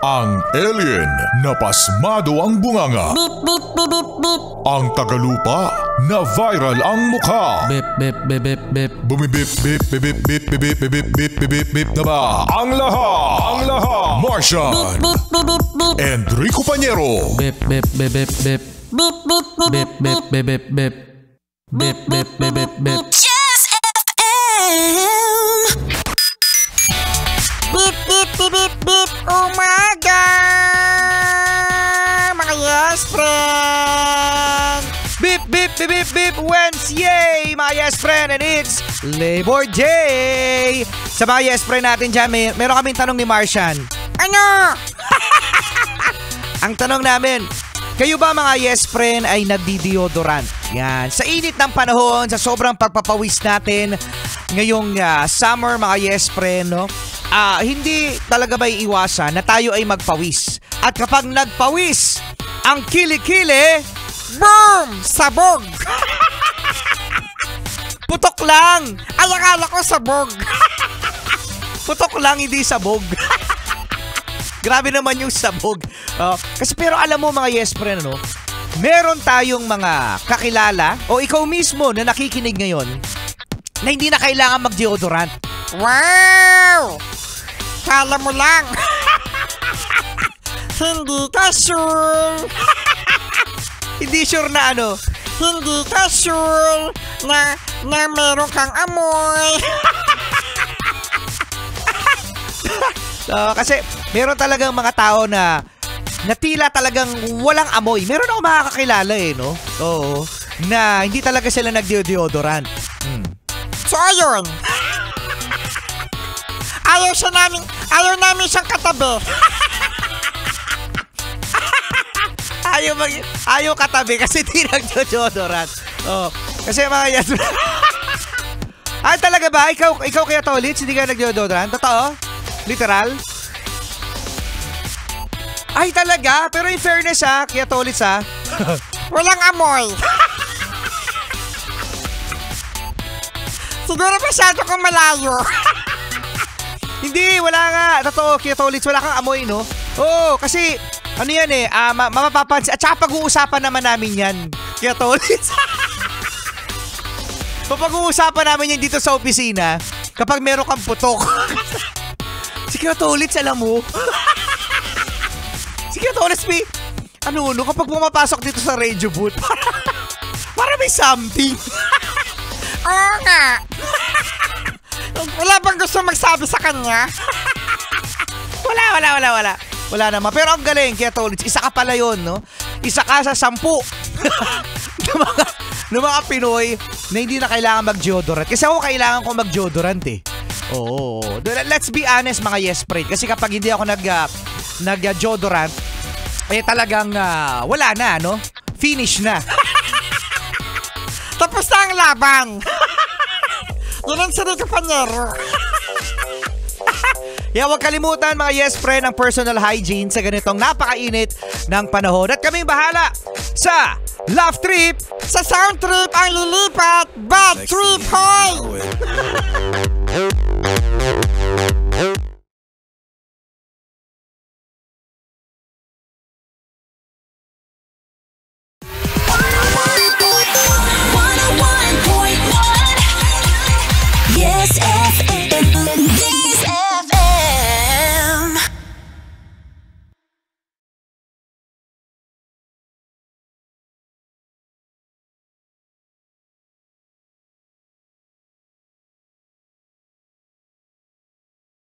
Ang alien na pasmado ang bunganga. Beep, beep, beep, beep, beep. Ang tagalupa na viral ang mukha. Bip, bip, bip, bip, bip. Bumibip, bip, bip, bip, bip, bip, bip, bip, bip, bip, bip na ba? Ang lahat. Martian. Beep, beep, beep, beep. Enrico Pañero. Bip, bip, bip, bip, bip. Beep, beep, beep, Bip, bip, bip, bip, bip. Bip, bip, bip, bip, bip. Just FM. Beep, beep, beep, beep, beep. Umaga! Mga yes, friend! Bip, bip, bip, bip, bip. Wednesday, mga yes friend, and it's Labor Day. Sa mga yes friend natin dyan, meron kaming tanong ni Martian. Ano? Ang tanong namin, kayo ba mga yes friend ay nagdi-deodorant? Yan. Sa init ng panahon, sa sobrang pagpapawis natin ngayong summer mga yes friend, no? Hindi talaga ba iiwasan na tayo ay magpawis? At kapag nagpawis, ang kilikili, Boom! Sabog! putok lang! Ay, akala ko sabog. Putok lang, hindi sabog. Grabe naman yung sabog. Kasi pero alam mo mga yes friend, no? Meron tayong mga kakilala o ikaw mismo na nakikinig ngayon na hindi na kailangan mag-deodorant. Wow! Kala mo lang. Hindi ka sure. Hindi sure na ano. Hindi ka sure na meron kang amoy. Kasi meron talagang mga tao na tila talagang walang amoy. Meron ako makakakilala no? Oo. Na hindi talaga sila nag-deodorant. So ayun. Ayaw namin siyang katabi. Ayaw katabi kasi di nag-deodorant. Kasi mga yes. Ay talaga ba? Ikaw kaya Tolits, hindi ka nag-deodorant? Totoo? Literal? Ay talaga? Pero in fairness kaya Tolits Walang amoy. Siguro masyado kong malayo. Hindi, wala nga. Totoo, kaya Tolits, wala kang amoy, no? Oo, kasi ano yan mapapansin. At saka pag-uusapan naman namin yan. Kaya Tolits. Pag-uusapan namin yan dito sa opisina kapag meron kang putok. Si Kaya Tolits, alam mo? Si Kaya Tolits, kapag pumapasok dito sa radio booth, para may something. Oo nga. Wala bang gusto magsabi sa kanya? Wala. Wala naman. Pero ang galing, Kaya Tolits, isa ka pala yun, no? Isa ka sa 10 ng mga Pinoy na hindi na kailangan mag-deodorant. Kasi ako kailangan ko mag-deodorant Oo. Let's be honest mga yes friend. Kasi kapag hindi ako nag-deodorant, talagang wala na, no? Finish na. Tapos na ang laban. Yun ang Enrico Pañero. Huwag kalimutan mga yes friend ang personal hygiene sa ganitong napakainit ng panahon. At kaming bahala sa Love Trip. Sa Sound Trip ang lilipat. Bad Trip, hoy!